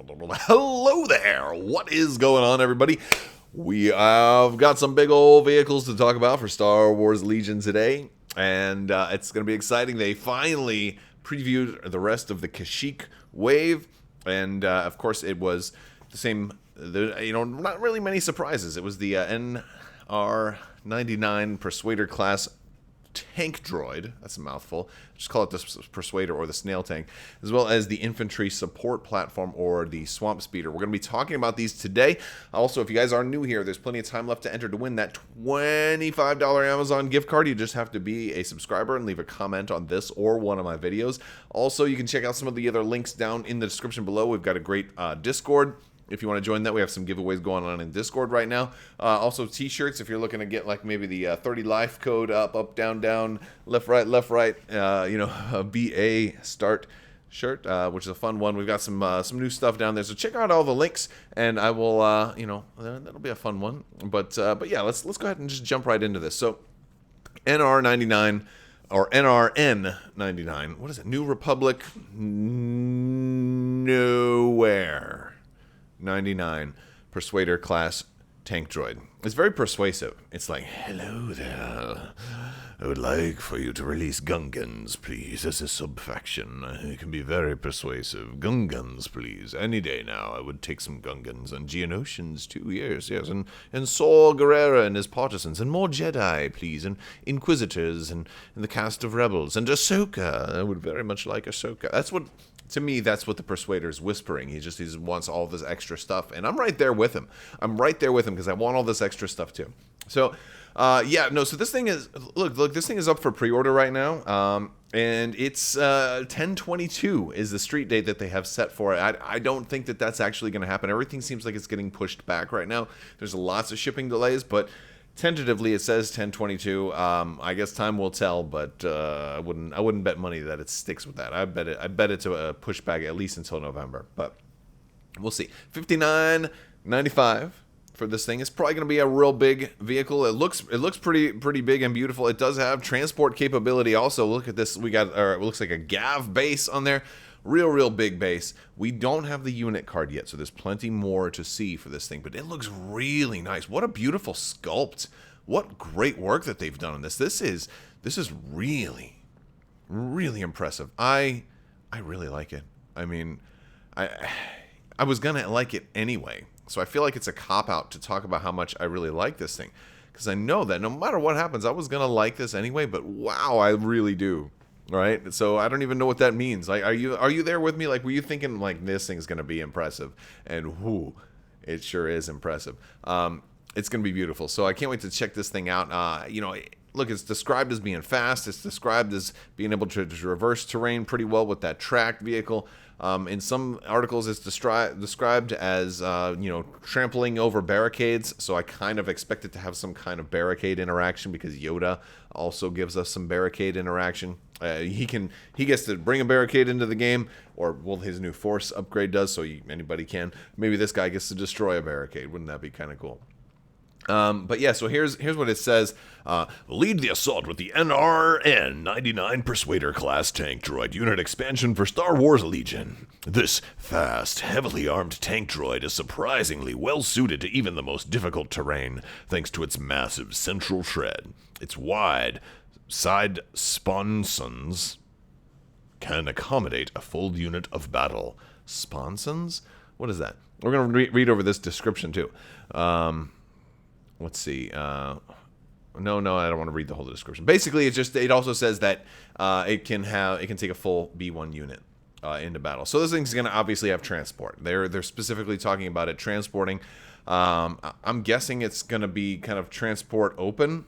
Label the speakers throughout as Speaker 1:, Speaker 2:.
Speaker 1: Hello there! What is going on, everybody? We have got some big old vehicles to talk about for Star Wars Legion today, and it's going to be exciting. They finally previewed the rest of the Kashyyyk wave, and of course it was the same, not really many surprises. It was the NR99 Persuader-class tank droid, that's a mouthful, just call it the Persuader or the Snail tank, as well as the Infantry support platform or the Swamp Speeder. We're going to be talking about these today. Also, if you guys are new here, there's plenty of time left to enter to win that $25 Amazon gift card. You just have to be a subscriber and leave a comment on this or one of my videos. Also, you can check out some of the other links down in the description below. We've got a great Discord. If you want to join that, we have some giveaways going on in Discord right now. Also, t-shirts, if you're looking to get like maybe the 30 life code up, down, down, left, right, a BA start shirt, which is a fun one. We've got some new stuff down there. So check out all the links, and I will, that'll be a fun one. But yeah, let's go ahead and just jump right into this. So NR99 or NRN99. What is it? New Republic Nowhere. 99 Persuader class tank droid. It's very persuasive. It's like, hello there. I would like for you to release Gungans, please, as a sub-faction. It can be very persuasive. Gungans, please. Any day now, I would take some Gungans. And Geonosians, too, yes. And Saw Gerrera and his partisans. And more Jedi, please. And Inquisitors. And the cast of Rebels. And Ahsoka. I would very much like Ahsoka. That's what... To me, that's what the Persuader is whispering. He just wants all this extra stuff, and I'm right there with him. Because I want all this extra stuff too. So, so this thing is look. This thing is up for pre-order right now, and it's 10/22 is the street date that they have set for it. I don't think that that's actually going to happen. Everything seems like it's getting pushed back right now. There's lots of shipping delays, but tentatively, it says 10/22. I guess time will tell, but I wouldn't bet money that it sticks with that. I bet it's a pushback at least until November, but we'll see. $59.95 for this thing. It's probably going to be a real big vehicle. It looks pretty big and beautiful. It does have transport capability. Also, look at this. It looks like a Gav base on there. Real big base. We don't have the unit card yet, so there's plenty more to see for this thing, but it looks really nice. What a beautiful sculpt. What great work that they've done on this. This is really impressive. I really like it. I mean, I was gonna like it anyway, so I feel like it's a cop-out to talk about how much I really like this thing, because I know that no matter what happens, I was gonna like this anyway, but wow, I really do. Right, so I don't even know what that means. Like, are you there with me? Like, were you thinking like this thing's gonna be impressive? And whoo, it sure is impressive. It's gonna be beautiful. So I can't wait to check this thing out. Look, it's described as being fast. It's described as being able to reverse terrain pretty well with that tracked vehicle. In some articles, it's described as, trampling over barricades. So I kind of expect it to have some kind of barricade interaction, because Yoda also gives us some barricade interaction. He gets to bring a barricade into the game, or well, his new Force upgrade does. So anybody can. Maybe this guy gets to destroy a barricade. Wouldn't that be kind of cool? But yeah, so here's what it says. Lead the assault with the NRN99 Persuader-class tank droid unit expansion for Star Wars Legion. This fast, heavily armed tank droid is surprisingly well-suited to even the most difficult terrain, thanks to its massive central tread. Its wide side sponsons can accommodate a full unit of battle. Sponsons? What is that? We're going to read over this description, too. Let's see. No, I don't want to read the whole description. Basically, it also says that it can take a full B1 unit into battle. So this thing's going to obviously have transport. They're specifically talking about it transporting. I'm guessing it's going to be kind of transport open.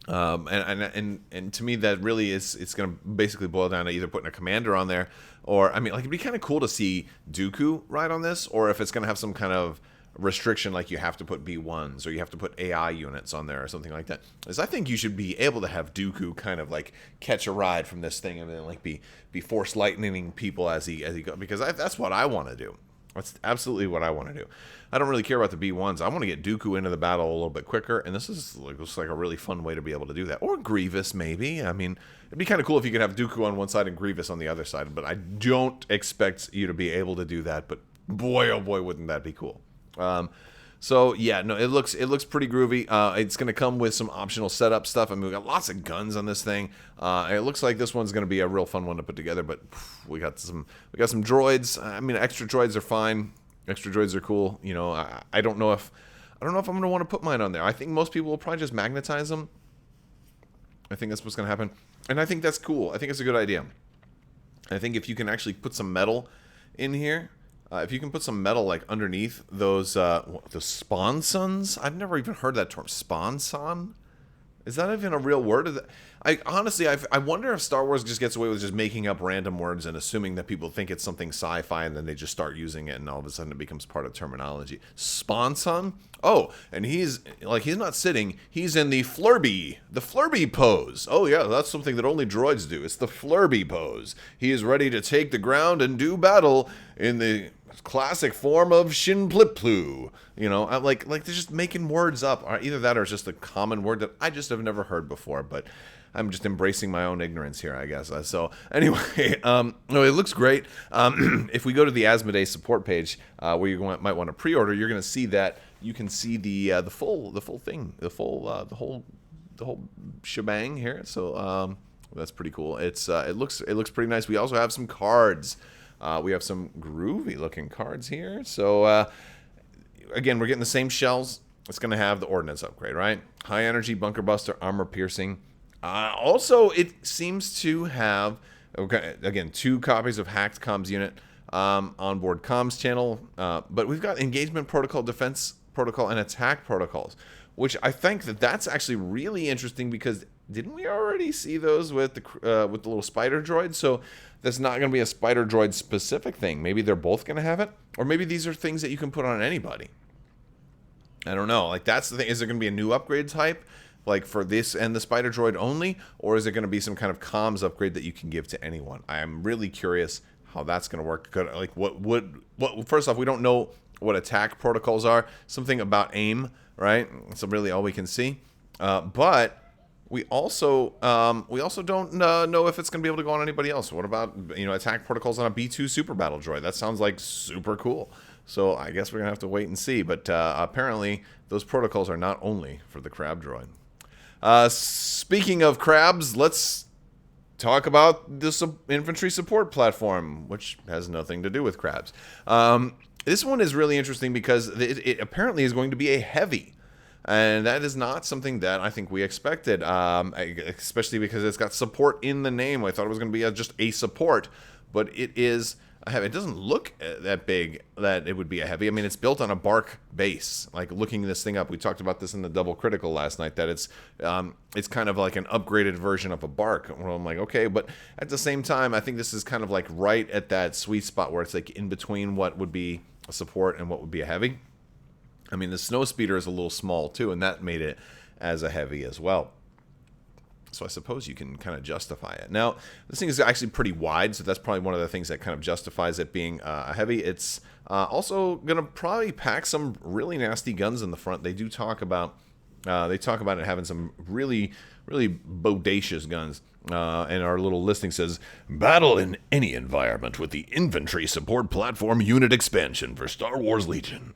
Speaker 1: And to me, that really it's going to basically boil down to either putting a commander on there, or I mean, like, it'd be kind of cool to see Dooku ride on this, or if it's going to have some kind of restriction, like you have to put B1s or you have to put AI units on there or something like that. Because I think you should be able to have Dooku kind of like catch a ride from this thing and then like be force lightning people as he goes, because that's what I want to do. That's absolutely what I want to do. I don't really care about the B1s. I want to get Dooku into the battle a little bit quicker, and this is looks like a really fun way to be able to do that. Or Grievous, maybe. I mean, it'd be kind of cool if you could have Dooku on one side and Grievous on the other side, but I don't expect you to be able to do that, but boy, oh boy, wouldn't that be cool. So yeah, no, it looks pretty groovy. It's going to come with some optional setup stuff. I mean, we got lots of guns on this thing. It looks like this one's going to be a real fun one to put together. But we got some droids. I mean, extra droids are fine. Extra droids are cool. You know, I don't know if I'm going to want to put mine on there. I think most people will probably just magnetize them. I think that's what's going to happen, and I think that's cool. I think it's a good idea. I think if you can actually put some metal in here. If you can put some metal like underneath those the sponsons, I've never even heard that term. Sponson? Is that even a real word? I honestly, I wonder if Star Wars just gets away with just making up random words and assuming that people think it's something sci-fi, and then they just start using it, and all of a sudden it becomes part of terminology. Sponson? Oh, and he's not sitting. He's in the flurby pose. Oh yeah, that's something that only droids do. It's the flurby pose. He is ready to take the ground and do battle in the classic form of Shin Plip Plu. You know, I'm like they're just making words up. Either that or it's just a common word that I just have never heard before, but I'm just embracing my own ignorance here, I guess. So anyway, no, it looks great. If we go to the Asmodee support page, where you might want to pre-order, you're going to see that you can see the full thing, the whole shebang here. So that's pretty cool. It looks pretty nice. We also have some cards. We have some groovy looking cards here. So again, we're getting the same shells. It's going to have the ordnance upgrade, right? High energy, bunker buster, armor piercing. Also, it seems to have, okay, again, 2 copies of hacked comms unit, onboard comms channel, but we've got engagement protocol, defense protocol, and attack protocols, which I think that's actually really interesting because didn't we already see those with the little spider droid? So that's not going to be a spider droid specific thing. Maybe they're both going to have it, or maybe these are things that you can put on anybody. I don't know. Like, that's the thing. Is there going to be a new upgrade type, like for this and the spider droid only, or is it going to be some kind of comms upgrade that you can give to anyone? I am really curious how that's going to work. Like, what? First off, we don't know what attack protocols are. Something about aim, right? That's really all we can see. But we also don't know if it's going to be able to go on anybody else. What about, attack protocols on a B2 super battle droid? That sounds like super cool. So I guess we're going to have to wait and see. But apparently those protocols are not only for the crab droid. Speaking of crabs, let's talk about this infantry support platform, which has nothing to do with crabs. This one is really interesting because it apparently is going to be a heavy. And that is not something that I think we expected, especially because it's got support in the name. I thought it was going to be just a support, but it is a heavy. It doesn't look that big that it would be a heavy. I mean, it's built on a bark base. Like, looking this thing up, we talked about this in the Double Critical last night, that it's kind of like an upgraded version of a bark. Well, I'm like, okay, but at the same time, I think this is kind of like right at that sweet spot where it's like in between what would be a support and what would be a heavy. I mean, the snow speeder is a little small too, and that made it as a heavy as well. So I suppose you can kind of justify it. Now, this thing is actually pretty wide, so that's probably one of the things that kind of justifies it being a heavy. It's also going to probably pack some really nasty guns in the front. They do talk about it having some really, really bodacious guns. And our little listing says, battle in any environment with the Infantry Support Platform Unit Expansion for Star Wars Legion.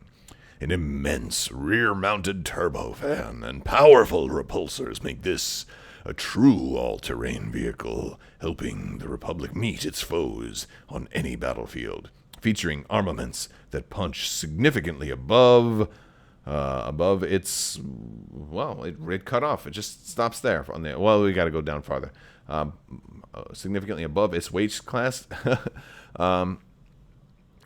Speaker 1: An immense rear-mounted turbofan and powerful repulsors make this a true all-terrain vehicle, helping the Republic meet its foes on any battlefield. Featuring armaments that punch significantly above its, well, it cut off. It just stops there. Well, we got to go down farther. Significantly above its weight class.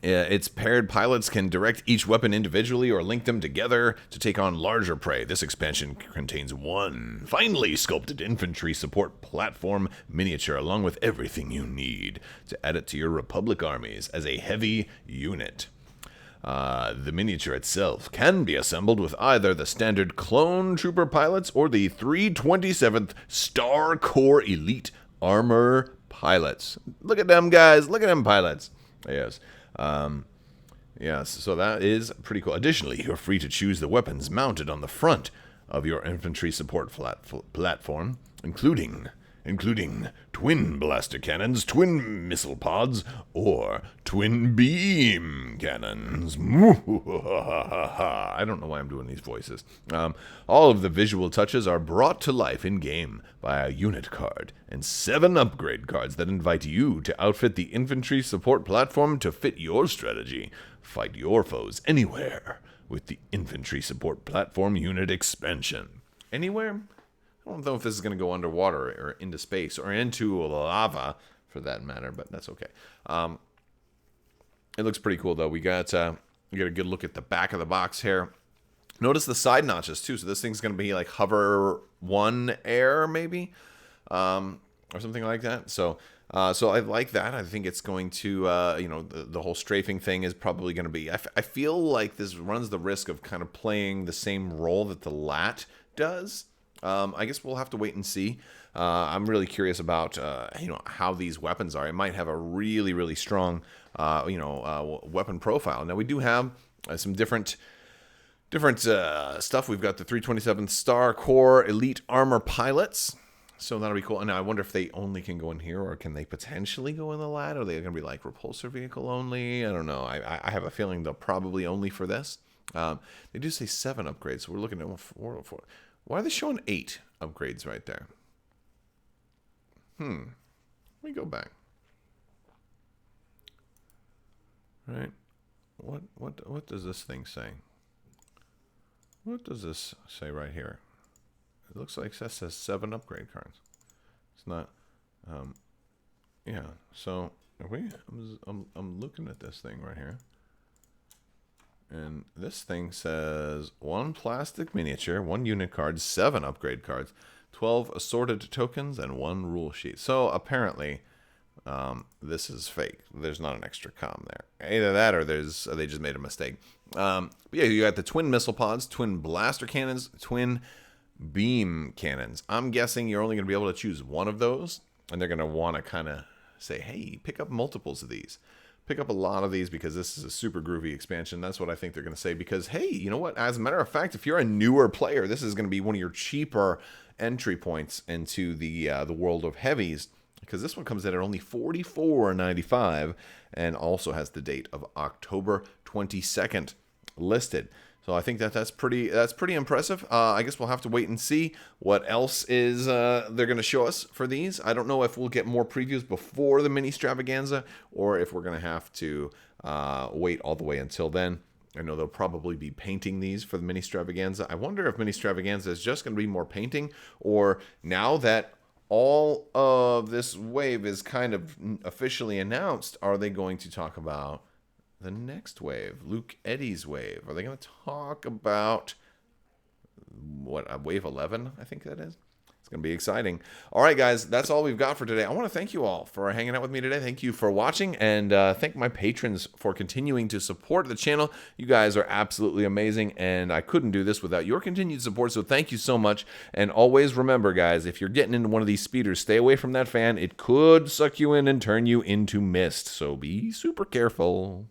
Speaker 1: Its paired pilots can direct each weapon individually or link them together to take on larger prey. This expansion contains one finely sculpted infantry support platform miniature, along with everything you need to add it to your Republic armies as a heavy unit. The miniature itself can be assembled with either the standard clone trooper pilots or the 327th Star Corps Elite Armor pilots. Look at them guys. Look at them pilots. Yes. Yes, so that is pretty cool. Additionally, you're free to choose the weapons mounted on the front of your infantry support platform, including twin blaster cannons, twin missile pods, or twin beam cannons. I don't know why I'm doing these voices. All of the visual touches are brought to life in-game by a unit card and 7 upgrade cards that invite you to outfit the infantry support platform to fit your strategy. Fight your foes anywhere with the infantry support platform unit expansion. Anywhere? I don't know if this is going to go underwater or into space or into lava, for that matter, but that's okay. It looks pretty cool, though. We got a good look at the back of the box here. Notice the side notches, too. So this thing's going to be like Hover 1 Air, maybe, or something like that. So I like that. I think it's going to, the whole strafing thing is probably going to be... I feel like this runs the risk of kind of playing the same role that the LAT does. I guess we'll have to wait and see. I'm really curious about how these weapons are. It might have a really, really strong weapon profile. Now we do have some different stuff. We've got the 327th Star Corps Elite Armor Pilots. So that'll be cool. And now I wonder if they only can go in here, or can they potentially go in the LAT? Or are they going to be like repulsor vehicle only? I don't know. I have a feeling they'll probably only for this. They do say 7 upgrades, so we're looking at 4. Why are they showing 8 upgrades right there? Let me go back. Right. What does this thing say? What does this say right here? It looks like that says 7 upgrade cards. It's not. Yeah. So I'm looking at this thing right here, and this thing says 1 plastic miniature, 1 unit card, 7 upgrade cards, 12 assorted tokens, and 1 rule sheet. So apparently, this is fake. There's not an extra com there. Either that, or they just made a mistake. But yeah, you got the twin missile pods, twin blaster cannons, twin beam cannons. I'm guessing you're only going to be able to choose one of those, and they're going to want to kind of say, hey, pick up multiples of these. Pick up a lot of these because this is a super groovy expansion. That's what I think they're going to say, because, hey, you know what? As a matter of fact, if you're a newer player, this is going to be one of your cheaper entry points into the world of heavies, because this one comes in at only $44.95 and also has the date of October 22nd listed. So I think that's pretty impressive. I guess we'll have to wait and see what else is they're going to show us for these. I don't know if we'll get more previews before the mini extravaganza, or if we're going to have to wait all the way until then. I know they'll probably be painting these for the mini extravaganza. I wonder if mini extravaganza is just going to be more painting, or now that all of this wave is kind of officially announced, are they going to talk about the next wave, Luke Eddy's wave? Are they going to talk about wave 11? I think that is. It's going to be exciting. All right, guys, that's all we've got for today. I want to thank you all for hanging out with me today. Thank you for watching, and thank my patrons for continuing to support the channel. You guys are absolutely amazing, and I couldn't do this without your continued support, so thank you so much. And always remember, guys, if you're getting into one of these speeders, stay away from that fan. It could suck you in and turn you into mist, so be super careful.